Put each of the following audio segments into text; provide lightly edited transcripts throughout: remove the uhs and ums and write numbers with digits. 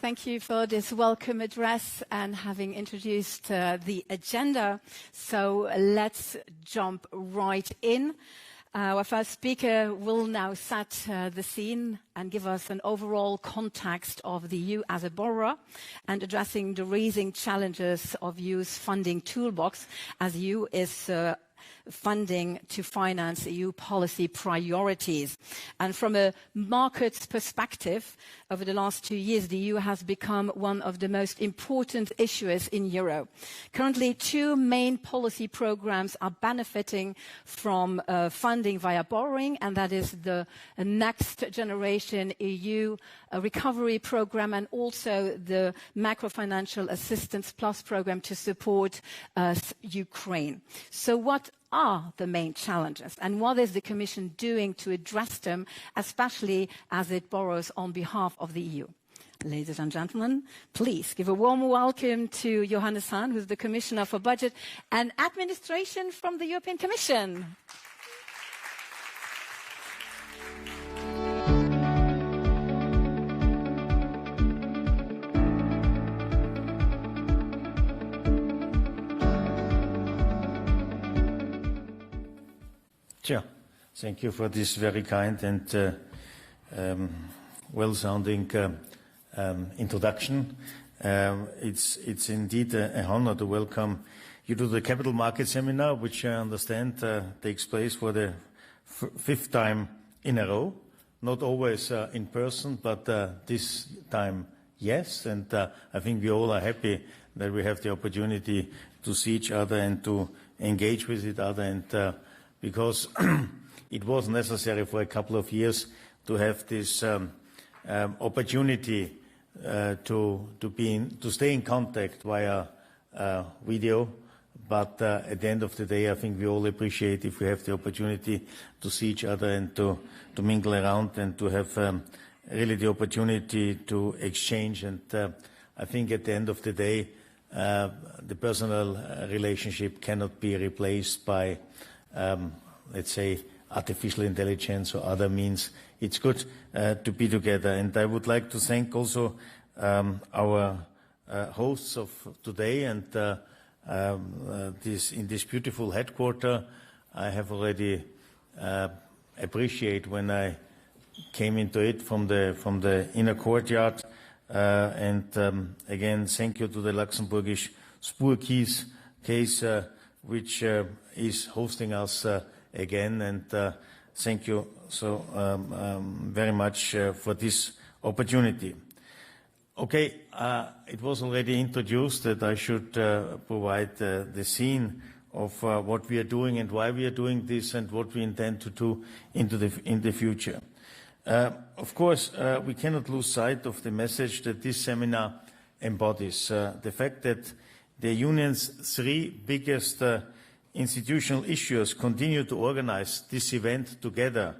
Thank you for this welcome address and having introduced the agenda. So let's jump right in. Our first speaker will now set the scene and give us an overall context of the EU as a borrower and addressing the raising challenges of EU's funding toolbox as EU is funding to finance EU policy priorities. And from a markets perspective, over the last 2 years, the EU has become one of the most important issuers in Euro. Currently, 2 main policy programs are benefiting from funding via borrowing, and that is the Next Generation EU Recovery Program and also the Macrofinancial Assistance Plus program to support Ukraine. So what are the main challenges and what is the Commission doing to address them, especially as it borrows on behalf of the EU? Ladies and gentlemen, please give a warm welcome to Johannes HAHN, who's the Commissioner for Budget and Administration from the European Commission. Sure. Thank you for this very kind and well-sounding introduction. It's indeed an honor to welcome you to the Capital Market Seminar, which I understand takes place for the 5th time in a row. Not always in person, but this time, yes. And I think we all are happy that we have the opportunity to see each other and to engage with each other, and because it was necessary for a couple of years to have this opportunity to stay in contact via video. But at the end of the day, I think we all appreciate if we have the opportunity to see each other and to mingle around and to have really the opportunity to exchange. And I think at the end of the day, the personal relationship cannot be replaced by let's say, artificial intelligence or other means. It's good to be together. And I would like to thank also our hosts of today and in this beautiful headquarters. I have already appreciate when I came into it from the inner courtyard. And again, thank you to the Luxembourgish Spurkeys case, which is hosting us again, and thank you so very much for this opportunity. Okay, it was already introduced that I should provide the scene of what we are doing and why we are doing this and what we intend to do in the future. Of course, we cannot lose sight of the message that this seminar embodies. The fact that the Union's 3 biggest institutional issuers continue to organize this event together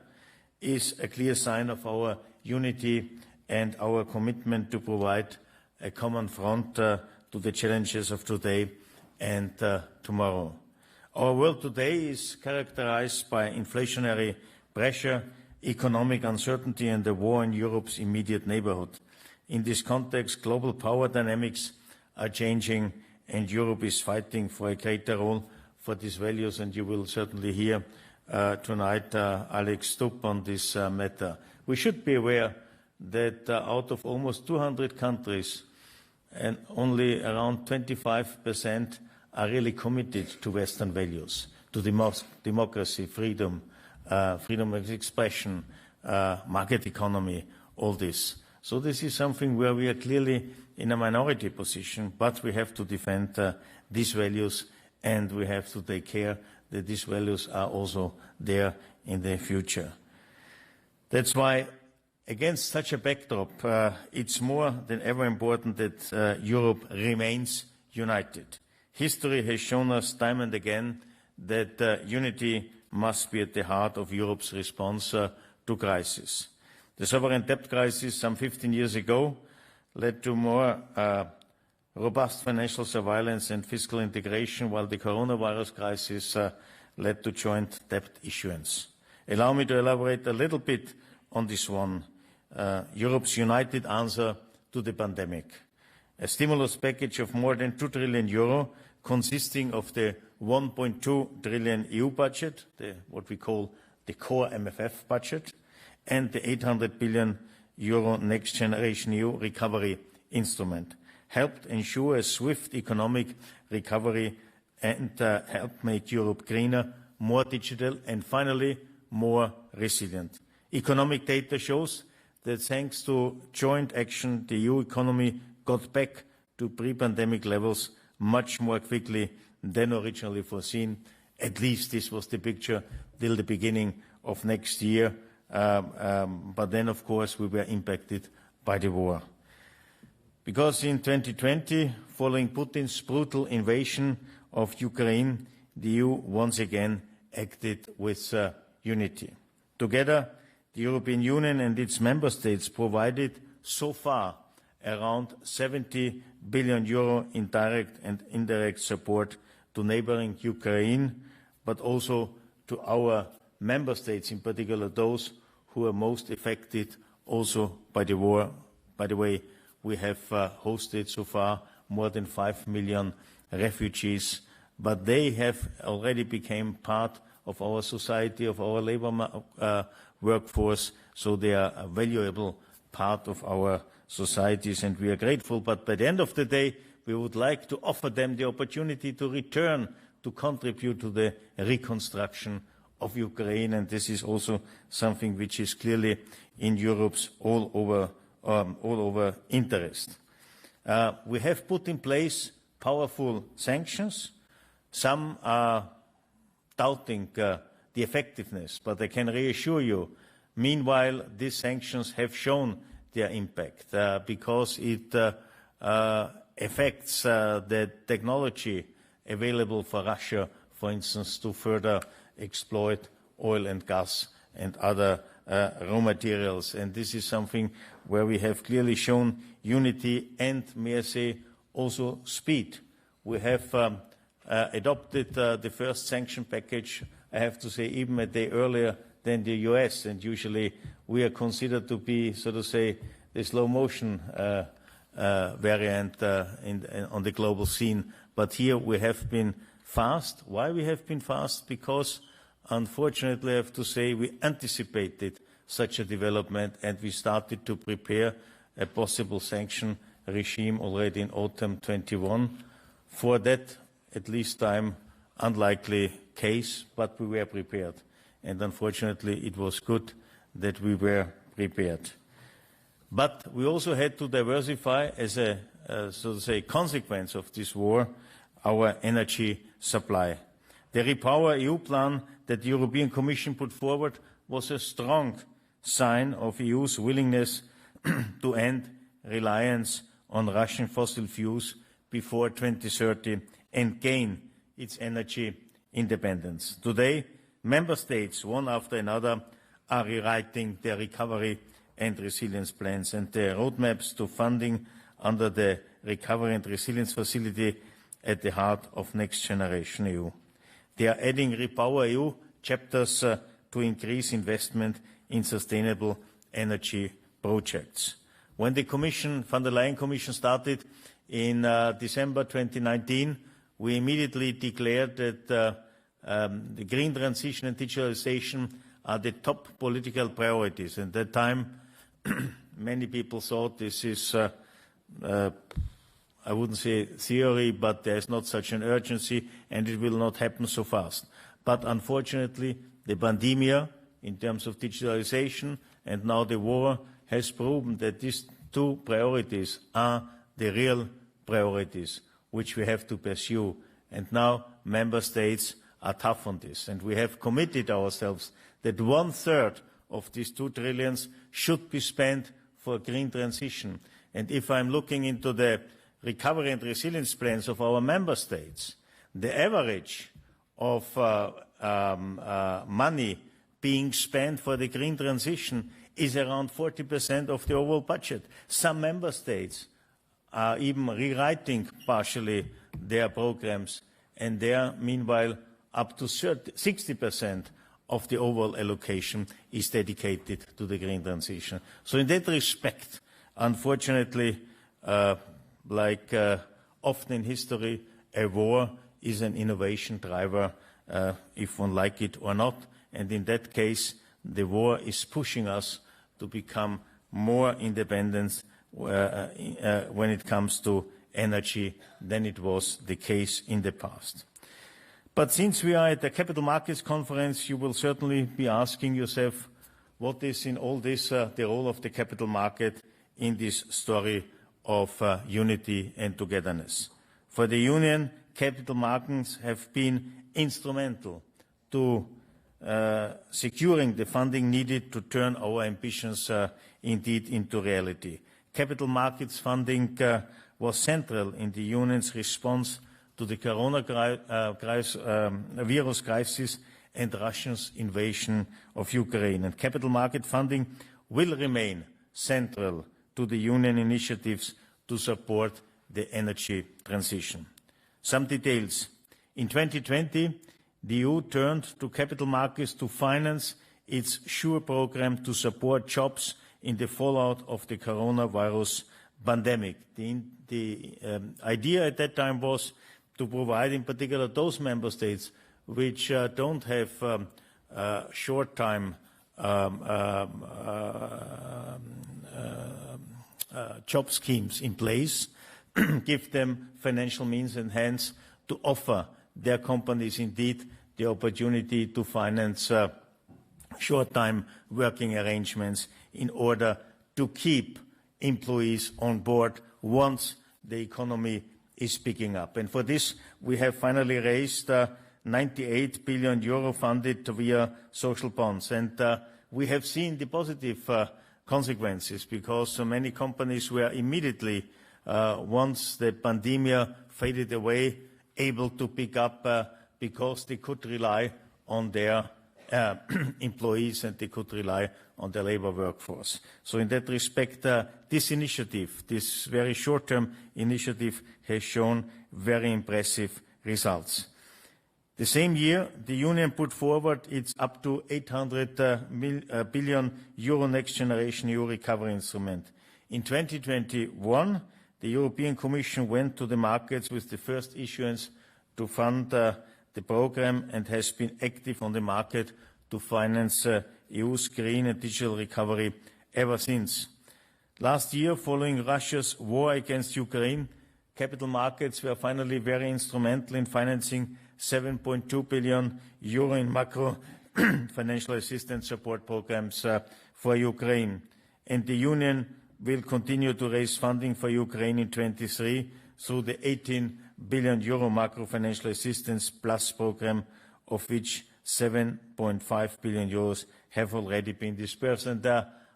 is a clear sign of our unity and our commitment to provide a common front to the challenges of today and tomorrow. Our world today is characterized by inflationary pressure, economic uncertainty and the war in Europe's immediate neighborhood. In this context, global power dynamics are changing and Europe is fighting for a greater role for these values, and you will certainly hear tonight Alex Stubb on this matter. We should be aware that out of almost 200 countries, and only around 25% are really committed to Western values, to democracy, freedom, freedom of expression, market economy, all this. So this is something where we are clearly in a minority position, but we have to defend these values, and we have to take care that these values are also there in the future. That's why, against such a backdrop, it's more than ever important that Europe remains united. History has shown us time and again that unity must be at the heart of Europe's response to crisis. The sovereign debt crisis some 15 years ago led to more robust financial surveillance and fiscal integration, while the coronavirus crisis led to joint debt issuance. Allow me to elaborate a little bit on this one. Europe's united answer to the pandemic. A stimulus package of more than 2 trillion euro, consisting of the 1.2 trillion EU budget, what we call the core MFF budget, and the 800 billion euro Next Generation EU recovery instrument, helped ensure a swift economic recovery and helped make Europe greener, more digital, and finally more resilient. Economic data shows that thanks to joint action, the EU economy got back to pre-pandemic levels much more quickly than originally foreseen. At least this was the picture till the beginning of next year. But then, of course, we were impacted by the war. Because in 2020, following Putin's brutal invasion of Ukraine, the EU once again acted with unity. Together, the European Union and its member states provided so far around 70 billion euro in direct and indirect support to neighboring Ukraine, but also to our member states, in particular those who are most affected also by the war. By the way, we have hosted so far more than 5 million refugees, but they have already become part of our society, of our labor workforce, so they are a valuable part of our societies, and we are grateful. But by the end of the day, we would like to offer them the opportunity to return, to contribute to the reconstruction of Ukraine, and this is also something which is clearly in Europe's all over interest. We have put in place powerful sanctions. Some are doubting the effectiveness, but I can reassure you, meanwhile, these sanctions have shown their impact because it affects the technology available for Russia, for instance, to further exploit oil and gas and other raw materials. And this is something where we have clearly shown unity and, may I say, also speed. We have adopted the first sanction package, I have to say, even a day earlier than the US, and usually we are considered to be, so to say, the slow motion variant on the global scene. But here we have been fast. Why we have been fast? Because, unfortunately, I have to say, we anticipated such a development and we started to prepare a possible sanction regime already in autumn 21. For that, at least time, unlikely case, but we were prepared. And unfortunately, it was good that we were prepared. But we also had to diversify as a, so to say, consequence of this war, our energy supply. The Repower EU plan that the European Commission put forward was a strong sign of EU's willingness to end reliance on Russian fossil fuels before 2030 and gain its energy independence. Today, member states, one after another, are rewriting their recovery and resilience plans, and the roadmaps to funding under the Recovery and Resilience Facility at the heart of Next Generation EU. They are adding Repower EU chapters to increase investment in sustainable energy projects. When the Commission, von der Leyen Commission, started in December 2019, we immediately declared that the green transition and digitalization are the top political priorities. At that time, many people thought this is, I wouldn't say theory, but there is not such an urgency and it will not happen so fast. But unfortunately, the pandemic, in terms of digitalization, and now the war, has proven that these two priorities are the real priorities which we have to pursue. And now member states are tough on this. And we have committed ourselves that 1/3 of these 2 trillions should be spent for green transition. And if I'm looking into the recovery and resilience plans of our member states, the average of money being spent for the green transition is around 40% of the overall budget. Some member states are even rewriting partially their programs, and there, meanwhile, up to 60% of the overall allocation is dedicated to the green transition. So in that respect, Unfortunately, like often in history, a war is an innovation driver, if one like it or not. And in that case, the war is pushing us to become more independent when it comes to energy than it was the case in the past. But since we are at the Capital Markets Conference, you will certainly be asking yourself, what is in all this the role of the capital market in this story of unity and togetherness? For the Union, capital markets have been instrumental to securing the funding needed to turn our ambitions indeed into reality. Capital markets funding was central in the Union's response to the coronavirus crisis and Russia's invasion of Ukraine. And capital market funding will remain central to the Union initiatives to support the energy transition. Some details. In 2020, the EU turned to capital markets to finance its SURE program to support jobs in the fallout of the coronavirus pandemic. The idea at that time was to provide in particular those member states which don't have short-time job schemes in place, give them financial means and hence to offer their companies indeed the opportunity to finance short-time working arrangements in order to keep employees on board once the economy is picking up. And for this, we have finally raised 98 billion euro funded via social bonds. And we have seen the positive consequences because so many companies were immediately, once the pandemic faded away, able to pick up because they could rely on their employees and they could rely on the labor workforce. So in that respect, this initiative, this very short-term initiative, has shown very impressive results. The same year, the Union put forward its up to 800 billion euro next generation EU recovery instrument. In 2021, the European Commission went to the markets with the first issuance to fund the program and has been active on the market to finance EU's green and digital recovery ever since. Last year, following Russia's war against Ukraine, capital markets were finally very instrumental in financing 7.2 billion euro in macro financial assistance support programs for Ukraine. And the Union will continue to raise funding for Ukraine in 2023 through the 18 billion euro macro financial assistance plus program, of which 7.5 billion euros have already been dispersed. And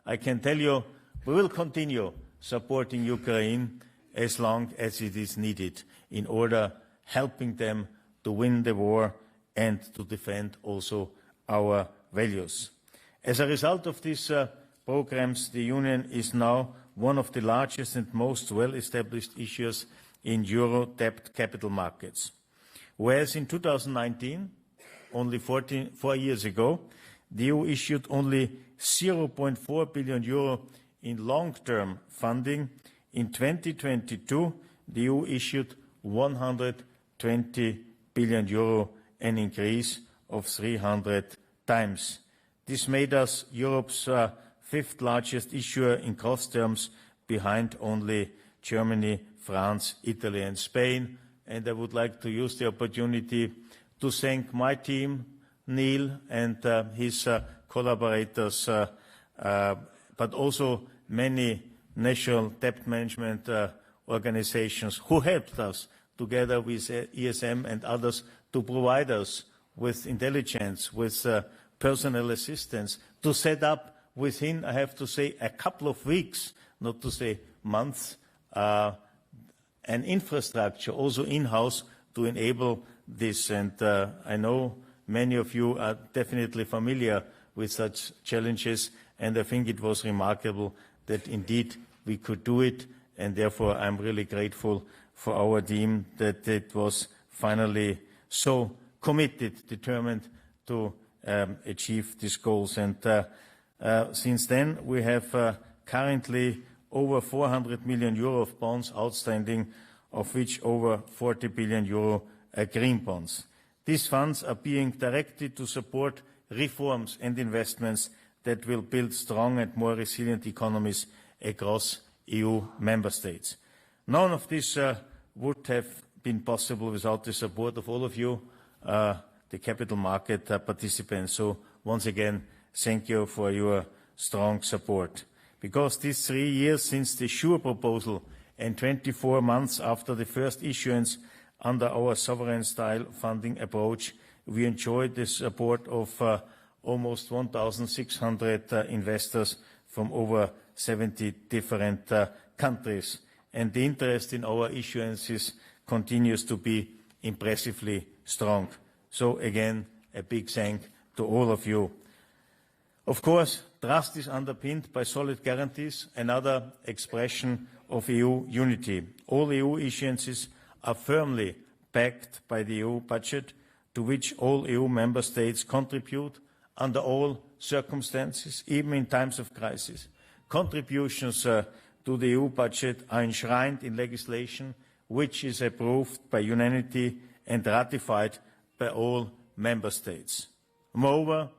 I can tell you, we will continue supporting Ukraine as long as it is needed in order helping them to win the war and to defend also our values. As a result of these programs, the Union is now one of the largest and most well-established issuers in euro debt capital markets. Whereas in 2019, only 4 years ago, the EU issued only 0.4 billion euro in long-term funding. In 2022, the EU issued 120 billion euro, an increase of 300 times. This made us Europe's fifth largest issuer in gross terms, behind only Germany, France, Italy and Spain. And I would like to use the opportunity to thank my team, Neil and his collaborators, but also many national debt management organizations who helped us together with ESM and others to provide us with intelligence, with personal assistance, to set up within, I have to say, a couple of weeks, not to say months, an infrastructure also in-house to enable this. And I know many of you are definitely familiar with such challenges, and I think it was remarkable that indeed we could do it, and therefore I'm really grateful for our team that it was finally so committed, determined to achieve these goals. And since then we have currently over 400 million euro of bonds outstanding, of which over 40 billion euro are green bonds. These funds are being directed to support reforms and investments that will build strong and more resilient economies across EU member states. None of this would have been possible without the support of all of you, the capital market participants. So once again, thank you for your strong support. Because these 3 years since the SURE proposal and 24 months after the first issuance under our sovereign-style funding approach, we enjoyed the support of almost 1,600 investors from over 70 different countries. And the interest in our issuances continues to be impressively strong. So again, a big thank to all of you. Of course, trust is underpinned by solid guarantees, another expression of EU unity. All EU issuances are firmly backed by the EU budget, to which all EU member states contribute under all circumstances, even in times of crisis. Contributions to the EU budget are enshrined in legislation which is approved by unanimity and ratified by all member states. Moreover,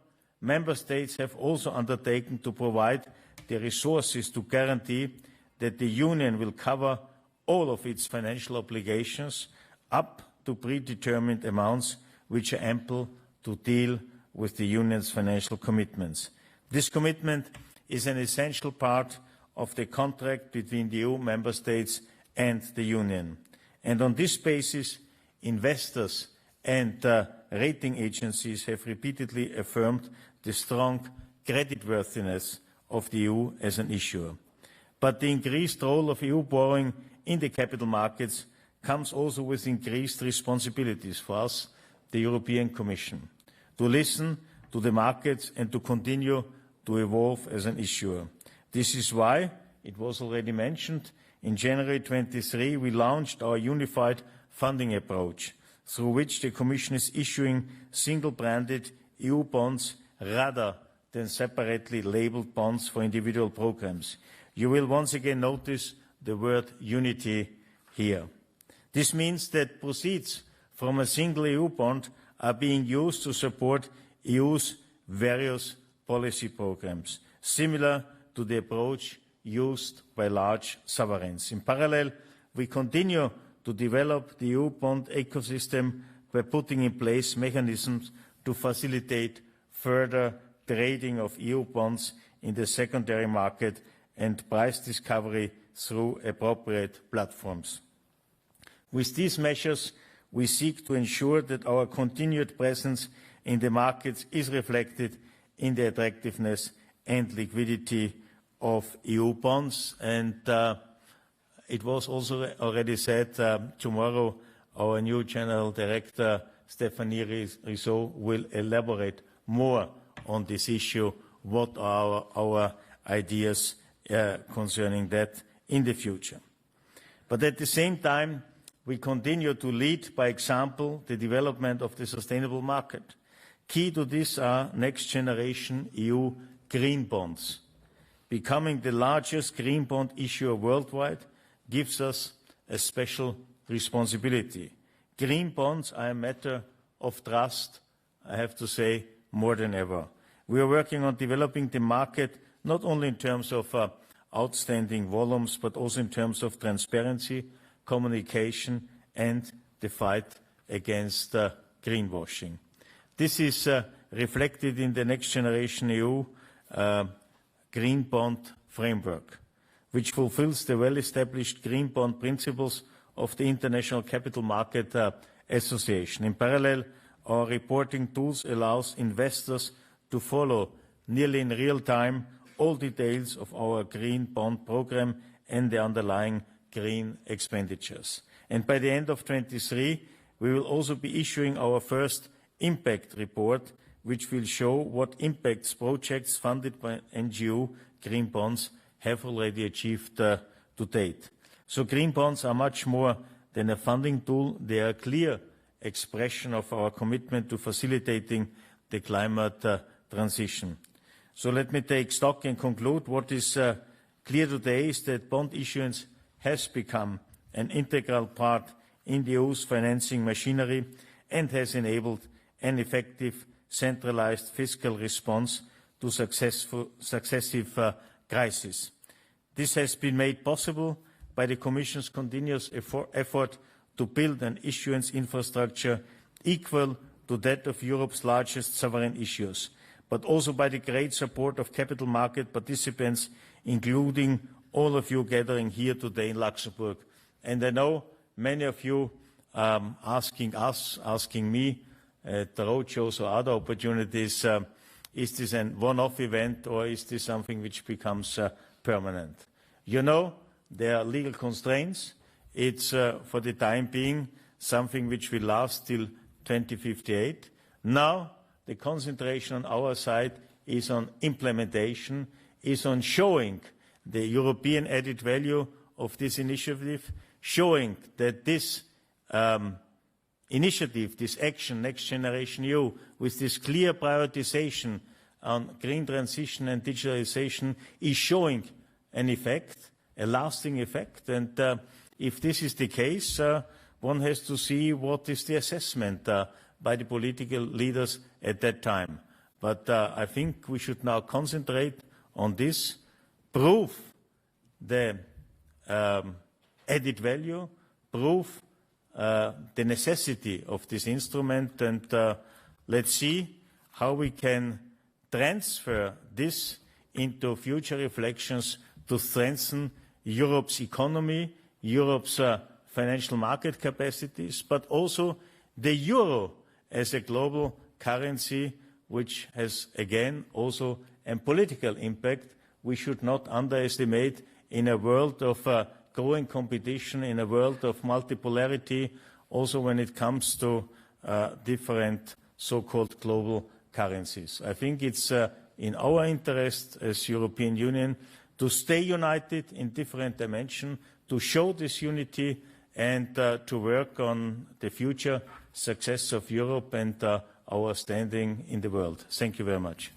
member states have also undertaken to provide the resources to guarantee that the Union will cover all of its financial obligations up to predetermined amounts which are ample to deal with the Union's financial commitments. This commitment is an essential part of the contract between the EU member states and the Union. And on this basis, investors and rating agencies have repeatedly affirmed the strong creditworthiness of the EU as an issuer. But the increased role of EU borrowing in the capital markets comes also with increased responsibilities for us, the European Commission, to listen to the markets and to continue to evolve as an issuer. This is why, it was already mentioned, in January 23 we launched our unified funding approach, through which the Commission is issuing single-branded EU bonds rather than separately labelled bonds for individual programmes. You will once again notice the word unity here. This means that proceeds from a single EU bond are being used to support EU's various policy programmes, similar to the approach used by large sovereigns. In parallel, we continue to develop the EU bond ecosystem by putting in place mechanisms to facilitate further trading of EU bonds in the secondary market and price discovery through appropriate platforms. With these measures, we seek to ensure that our continued presence in the markets is reflected in the attractiveness and liquidity of EU bonds. And it was also already said, tomorrow our new General Director, Stéphanie Rizzo, will elaborate more on this issue, what are our ideas concerning that in the future. But at the same time, we continue to lead by example the development of the sustainable market. Key to this are next-generation EU green bonds. Becoming the largest green bond issuer worldwide gives us a special responsibility. Green bonds are a matter of trust, I have to say, more than ever. We are working on developing the market not only in terms of outstanding volumes, but also in terms of transparency, communication and the fight against greenwashing. This is reflected in the Next Generation EU Green Bond Framework, which fulfills the well-established green bond principles of the International Capital Market Association. In parallel, our reporting tools allows investors to follow nearly in real time all details of our green bond program and the underlying green expenditures. And by the end of 2023, we will also be issuing our first impact report, which will show what impacts projects funded by NGO green bonds have already achieved to date. So green bonds are much more than a funding tool. They are a clear expression of our commitment to facilitating the climate transition. So let me take stock and conclude what is clear today is that bond issuance has become an integral part in the EU's financing machinery and has enabled an effective centralized fiscal response to successive crises. This has been made possible by the Commission's continuous effort to build an issuance infrastructure equal to that of Europe's largest sovereign issuers, but also by the great support of capital market participants, including all of you gathering here today in Luxembourg. And I know many of you asking me at the roadshows or other opportunities, is this a one-off event or is this something which becomes permanent? You know, there are legal constraints. It's, for the time being, something which will last till 2058. Now, the concentration on our side is on implementation, is on showing the European added value of this initiative, showing that this initiative, this action, Next Generation EU, with this clear prioritization on green transition and digitalization, is showing an effect, a lasting effect. And if this is the case, one has to see what is the assessment by the political leaders at that time. But I think we should now concentrate on this, prove the added value, prove the necessity of this instrument, and let's see how we can transfer this into future reflections to strengthen Europe's economy, Europe's financial market capacities, but also the euro as a global currency, which has, again, also a political impact. We should not underestimate in a world of growing competition, in a world of multipolarity, also when it comes to different so-called global currencies. I think it's in our interest as European Union to stay united in different dimensions, to show this unity and to work on the future success of Europe and our standing in the world. Thank you very much.